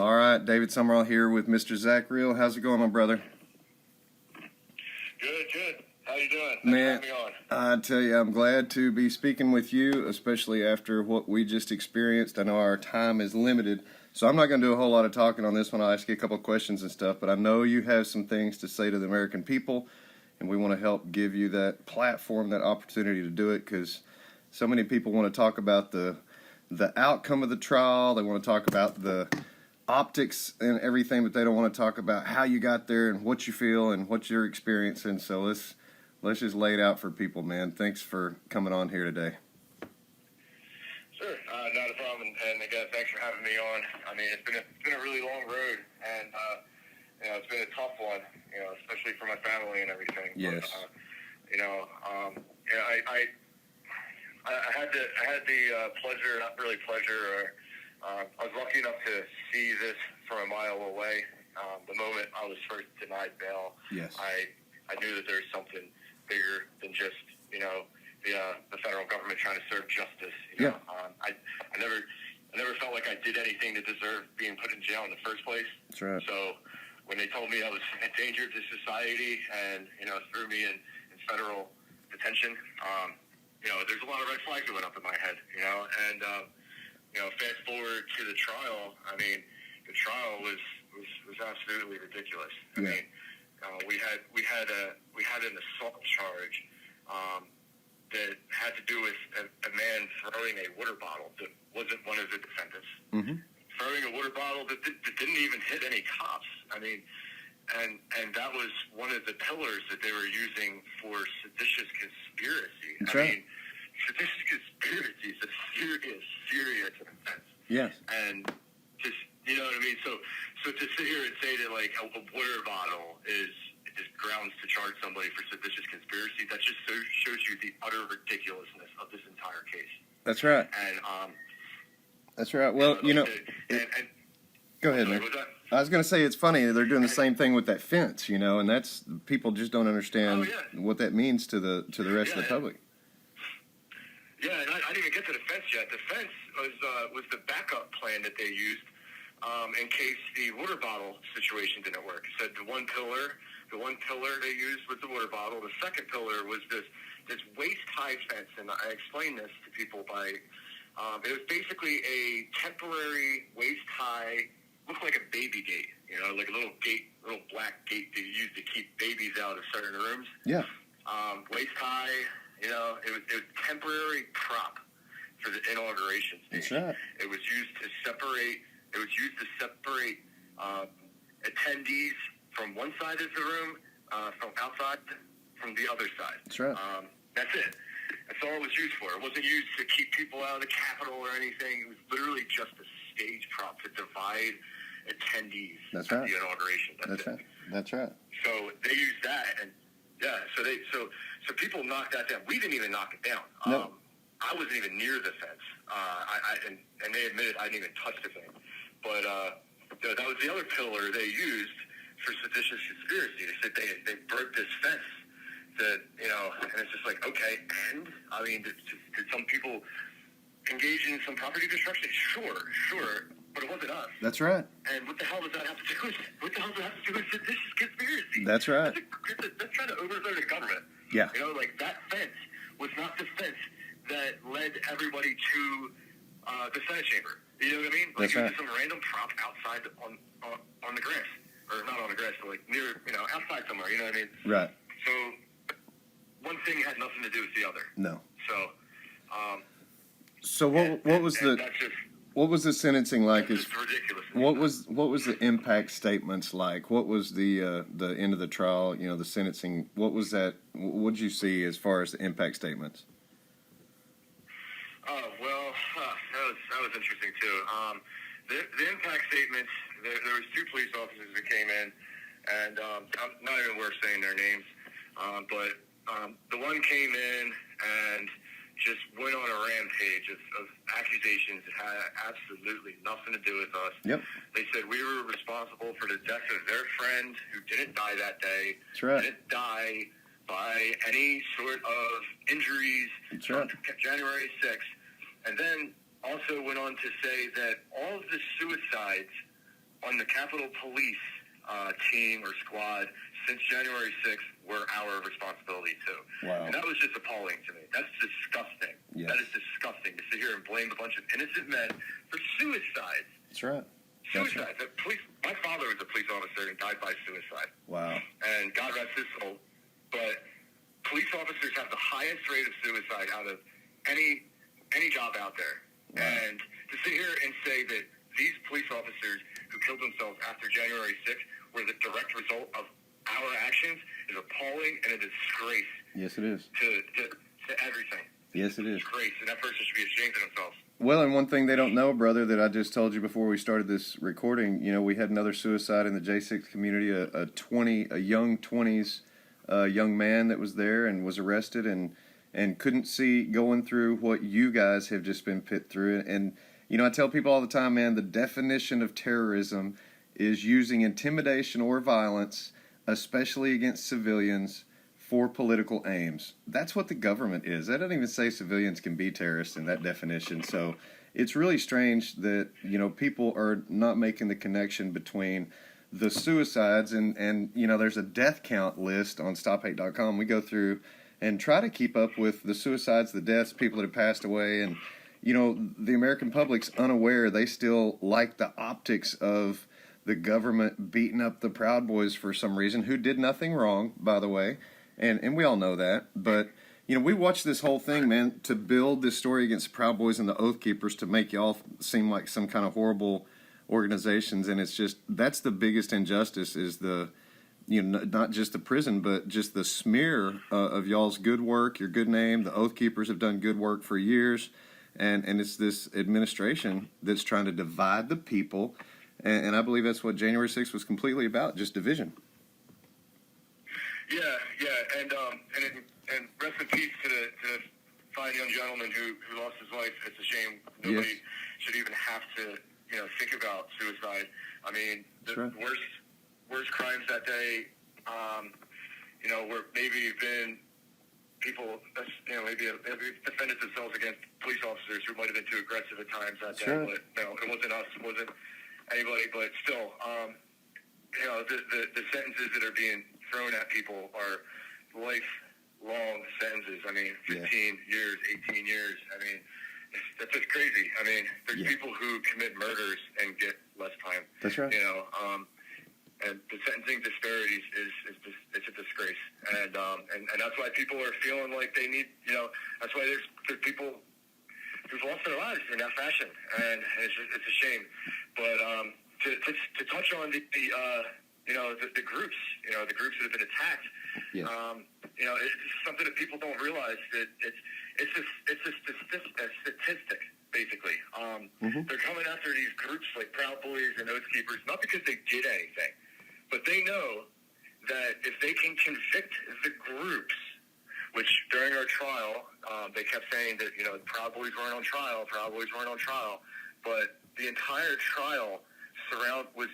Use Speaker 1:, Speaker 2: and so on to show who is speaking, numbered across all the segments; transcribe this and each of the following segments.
Speaker 1: All right, David Sumrall here with Mr. Zachary Rehl. How's it going, my brother?
Speaker 2: Good. How you doing?
Speaker 1: Man,
Speaker 2: Thanks for having me
Speaker 1: I tell you, I'm glad to be speaking with you, especially after what we just experienced. I know our time is limited, so I'm not going to do a whole lot of talking on this one. I'll ask you a couple of questions and stuff, but I know you have some things to say to the American people, and we want to help give you that platform, that opportunity to do it, because so many people want to talk about the outcome of the trial. They want to talk about the optics and everything, but they don't want to talk about how you got there and what you feel and what you're experiencing. So let's just lay it out for people, man. Thanks for coming on here today.
Speaker 2: Sure, not a problem. And again, thanks for having me on. I mean, it's been a really long road, and it's been a tough one. Especially for my family and everything.
Speaker 1: Yes.
Speaker 2: But, I had the pleasure, not really pleasure, I was lucky enough to see this from a mile away. The moment I was first denied bail,
Speaker 1: yes,
Speaker 2: I knew that there was something bigger than just the federal government trying to serve justice. I never felt like I did anything to deserve being put in jail in the first place.
Speaker 1: That's right.
Speaker 2: So when they told me I was a danger to society and threw me in federal detention, there's a lot of red flags that went up in my head. Fast forward to the trial. I mean, the trial was absolutely ridiculous. I mean, we had an assault charge that had to do with a man throwing a water bottle that wasn't one of the defendants. Mm-hmm. Throwing a water bottle that didn't even hit any cops. I mean, and that was one of the pillars that they were using for seditious conspiracy.
Speaker 1: That's
Speaker 2: I
Speaker 1: right.
Speaker 2: mean, seditious conspiracy is a serious offense.
Speaker 1: Yes.
Speaker 2: And just, you know what I mean? So to sit here and say that, like, a water bottle is grounds to charge somebody for seditious conspiracy, that just shows you the utter ridiculousness of this entire case.
Speaker 1: That's right.
Speaker 2: And,
Speaker 1: that's right. Well, go ahead, man. I was going to say, it's funny, they're doing the same thing with that fence, and that's, people just don't understand what that means to the rest of the public.
Speaker 2: Yeah, and I didn't even get to the fence yet. The fence was the backup plan that they used in case the water bottle situation didn't work. It said the one pillar they used was the water bottle. The second pillar was this waist-high fence, and I explained this to people by it was basically a temporary waist-high, looked like a baby gate, like a little gate, little black gate that you use to keep babies out of certain rooms.
Speaker 1: Yeah.
Speaker 2: Waist-high. It was temporary prop for the inauguration stage.
Speaker 1: That's right.
Speaker 2: It was used to separate attendees from one side of the room, from outside, from the other side.
Speaker 1: That's right.
Speaker 2: That's it. That's all it was used for. It wasn't used to keep people out of the Capitol or anything. It was literally just a stage prop to divide attendees at the inauguration. That's right. So they used that, and so people knocked that down. We didn't even knock it down.
Speaker 1: No.
Speaker 2: I wasn't even near the fence. And they admitted I didn't even touch the thing. But that was the other pillar they used for seditious conspiracy. They said they broke this fence. And it's just like, okay, and? I mean, did some people engage in some property destruction? Sure. But it wasn't us.
Speaker 1: That's right.
Speaker 2: And what the hell does that have to do with it? What the hell does that have to do with seditious conspiracy?
Speaker 1: That's right.
Speaker 2: That's trying to overthrow the government.
Speaker 1: Yeah.
Speaker 2: That fence was not the fence that led everybody to the Senate chamber. You know what I mean? Like, it was some random prop outside on the grass. Or not on the grass, but like near, outside somewhere. You know what I mean? Right. So one thing had nothing to do with the other.
Speaker 1: No.
Speaker 2: So
Speaker 1: what was the sentencing like?
Speaker 2: It's ridiculous.
Speaker 1: What was the impact statements like? What was the end of the trial? The sentencing. What was that? What did you see as far as the impact statements?
Speaker 2: Oh well, that was interesting too. The impact statements. There was two police officers that came in, and I'm not even worth saying their names, but the one came in and just went on a rampage of accusations that had absolutely nothing to do with us.
Speaker 1: Yep.
Speaker 2: They said we were responsible for the death of their friend who didn't die that day.
Speaker 1: That's right.
Speaker 2: Didn't die by any sort of injuries.
Speaker 1: That's right.
Speaker 2: On January 6th. And then also went on to say that all of the suicides on the Capitol Police team or squad since January 6th were our responsibility too.
Speaker 1: Wow.
Speaker 2: And that was just appalling to me. That's disgusting.
Speaker 1: Yes.
Speaker 2: That is disgusting to sit here and blame a bunch of innocent men for suicides.
Speaker 1: That's right.
Speaker 2: Suicide. The police. My father was a police officer and died by suicide.
Speaker 1: Wow.
Speaker 2: And God rest his soul. But police officers have the highest rate of suicide out of any job out there.
Speaker 1: Wow.
Speaker 2: And to sit here and say that these police officers who killed themselves after January 6th were the direct result of our actions is appalling and a disgrace.
Speaker 1: Yes, it is.
Speaker 2: To everything.
Speaker 1: Yes, it is.
Speaker 2: Disgrace, and that person should be ashamed of themselves.
Speaker 1: Well, and one thing they don't know, brother, that I just told you before we started this recording, we had another suicide in the J6 community, a young 20s young man that was there and was arrested and couldn't see going through what you guys have just been put through. And, I tell people all the time, man, the definition of terrorism is using intimidation or violence, especially against civilians, for political aims. That's what the government is. That doesn't even say civilians can be terrorists in that definition. So it's really strange that, people are not making the connection between the suicides and there's a death count list on StopHate.com. We go through and try to keep up with the suicides, the deaths, people that have passed away. And, the American public's unaware. They still like the optics of the government beating up the Proud Boys for some reason, who did nothing wrong, by the way. And we all know that. But, we watched this whole thing, man, to build this story against the Proud Boys and the Oath Keepers to make y'all seem like some kind of horrible organizations. And it's just, that's the biggest injustice is the, not just the prison, but just the smear of y'all's good work, your good name. The Oath Keepers have done good work for years. And it's this administration that's trying to divide the people. And I believe that's what January 6th was completely about, just division.
Speaker 2: Yeah, and rest in peace to the fine young gentleman who lost his life. It's a shame. Nobody should even have to, think about suicide. I mean, the worst crimes that day, were maybe been people, maybe defended themselves against police officers who might have been too aggressive at times that day. But it wasn't us. It wasn't anybody. But still, the sentences that are being thrown at people are lifelong sentences. I mean, 15 years, 18 years. I mean, that's just crazy. I mean, there's people who commit murders and get less time.
Speaker 1: That's right.
Speaker 2: And the sentencing disparities it's a disgrace. And that's why people are feeling like they need, that's why there's people who've lost their lives in that fashion. And it's a shame. But to touch on the groups, the groups that have been attacked. It's something that people don't realize that it's a statistic, basically. They're coming after these groups like Proud Boys and Oath Keepers, not because they did anything, but they know that if they can convict the groups, which during our trial, they kept saying that, Proud Boys weren't on trial, but the entire trial was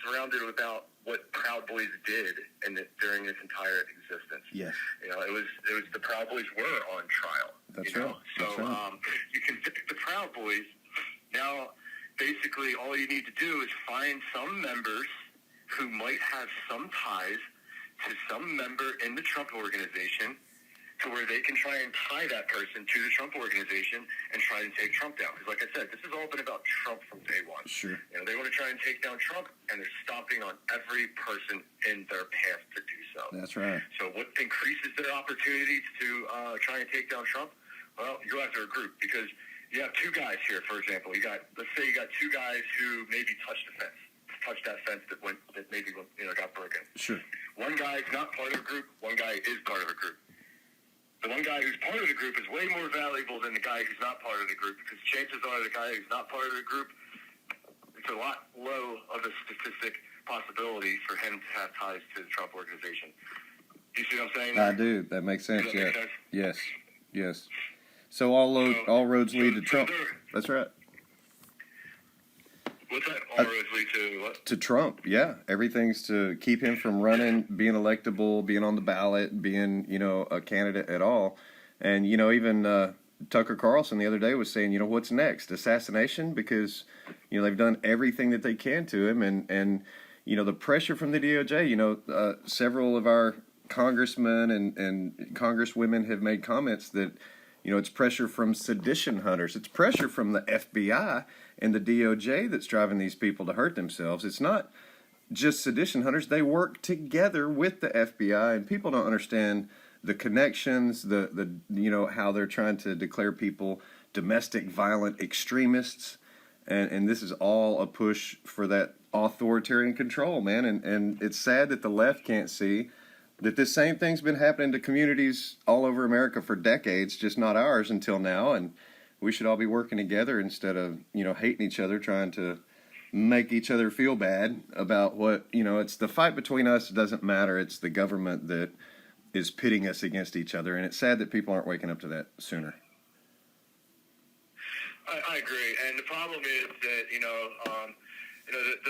Speaker 2: surrounded about what Proud Boys did during its entire existence.
Speaker 1: Yes.
Speaker 2: It was the Proud Boys were on trial.
Speaker 1: That's right.
Speaker 2: So
Speaker 1: That's right.
Speaker 2: You convict the Proud Boys. Now, basically, all you need to do is find some members who might have some ties to some member in the Trump organization to where they can try and tie that person to the Trump organization and try and take Trump down. Because like I said, this has all been about Trump from day one.
Speaker 1: Sure.
Speaker 2: They want to try and take down Trump, and they're stomping on every person in their path to do so.
Speaker 1: That's right.
Speaker 2: So what increases their opportunities to try and take down Trump? Well, you go after a group, because you have two guys here, for example. Let's say you got two guys who maybe touched that fence that maybe got broken.
Speaker 1: Sure.
Speaker 2: One guy's not part of a group, one guy is part of a group. The one guy who's part of the group is way more valuable than the guy who's not part of the group, because chances are the guy who's not part of the group, it's a lot low of a statistic possibility for him to have ties to the Trump organization. Do you see what I'm saying?
Speaker 1: I do. That makes sense.
Speaker 2: Does that make sense?
Speaker 1: Yes. So all roads lead to Trump. That's right.
Speaker 2: What's that? All roads lead to what?
Speaker 1: To Trump, yeah. Everything's to keep him from running, being electable, being on the ballot, being, a candidate at all. And, even Tucker Carlson the other day was saying, what's next? Assassination? Because, they've done everything that they can to him. And the pressure from the DOJ, several of our congressmen and congresswomen have made comments that, it's pressure from sedition hunters. It's pressure from the FBI and the DOJ that's driving these people to hurt themselves. It's not just sedition hunters. They work together with the FBI, and people don't understand the connections, the how they're trying to declare people domestic violent extremists, and this is all a push for that authoritarian control, man. And it's sad that the left can't see that this same thing's been happening to communities all over America for decades, just not ours until now. And we should all be working together instead of hating each other, trying to make each other feel bad about what it's the fight between us. It doesn't matter. It's the government that is pitting us against each other, and it's sad that people aren't waking up to that sooner.
Speaker 2: I agree, and the problem is that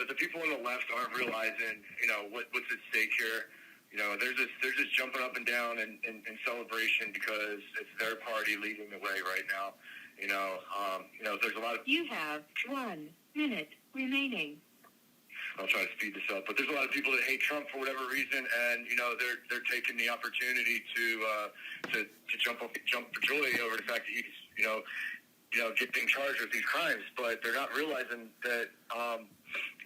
Speaker 2: the people on the left aren't realizing what's at stake here. They're just jumping up and down in celebration because it's their party leading the way right now. There's a lot of.
Speaker 3: You have 1 minute remaining.
Speaker 2: I'll try to speed this up, but there's a lot of people that hate Trump for whatever reason, and they're taking the opportunity to jump for joy over the fact that he's getting charged with these crimes, but they're not realizing that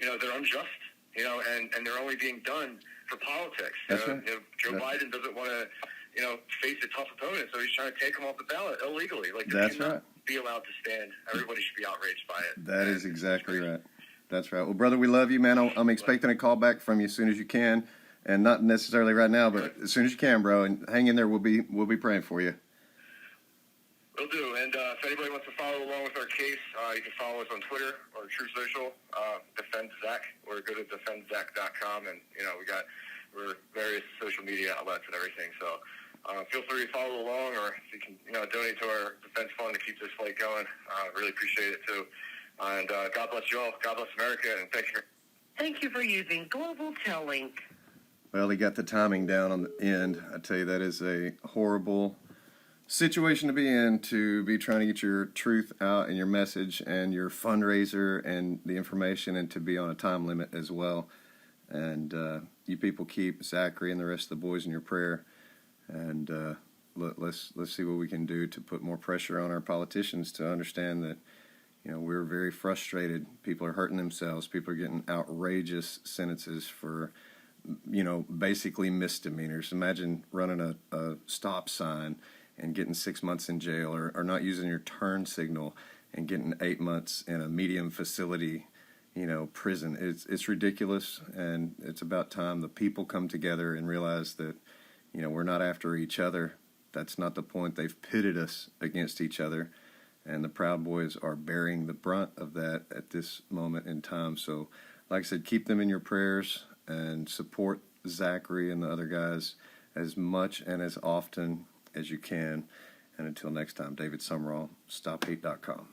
Speaker 2: they're unjust, and they're only being done for politics.
Speaker 1: That's right.
Speaker 2: Joe Biden doesn't want to face a tough opponent, so he's trying to take him off the ballot illegally.
Speaker 1: That's right.
Speaker 2: Be allowed to stand. Everybody should be outraged by it.
Speaker 1: That is exactly right. That's right. Well, brother, we love you, man. I'm expecting a call back from you as soon as you can, and not necessarily right now, but as soon as you can, bro. And hang in there. We'll be praying for you.
Speaker 2: Will do. And if anybody wants to follow along with our case, you can follow us on Twitter or True Social, Defend Zach, or go to defendzach.com, and we're various social media outlets and everything. So feel free to follow along, or if you can donate to our defense fund to keep this fight going. Really appreciate it too. And God bless you all. God bless America, and thank you.
Speaker 3: Thank you for using Global Tellink.
Speaker 1: Well, he got the timing down on the end. I tell you, that is a horrible situation to be in, to be trying to get your truth out and your message and your fundraiser and the information, and to be on a time limit as well. And you people keep Zachary and the rest of the boys in your prayer, and let's see what we can do to put more pressure on our politicians to understand that we're very frustrated. People are hurting themselves. People are getting outrageous sentences for basically misdemeanors. Imagine running a stop sign and getting 6 months in jail, or not using your turn signal and getting 8 months in a medium facility, prison. It's ridiculous, and it's about time the people come together and realize that, we're not after each other. That's not the point. They've pitted us against each other, and the Proud Boys are bearing the brunt of that at this moment in time. So, like I said, keep them in your prayers and support Zachary and the other guys as much and as often as you can. And until next time, David Sumrall, StopHate.com.